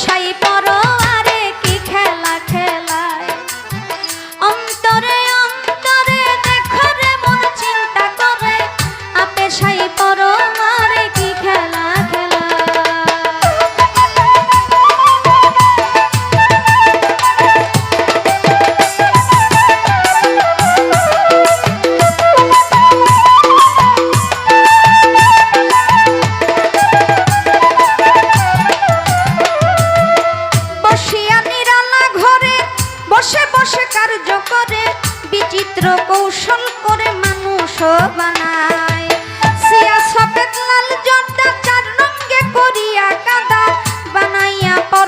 সাই পরোয়ারে কি খেলা খেলায় অন্তরে অন্তরে দেখো রে মন চিন্তা করে আপে সাই পরোয়ারে কি খেলা খেলায় বসে বসে কার্য করে বিচিত্র কৌশল করে মানুষ বানায় সিয়া সফেদ লাল জর্দা চার রঙে করিয়া কাদা বানাইয়া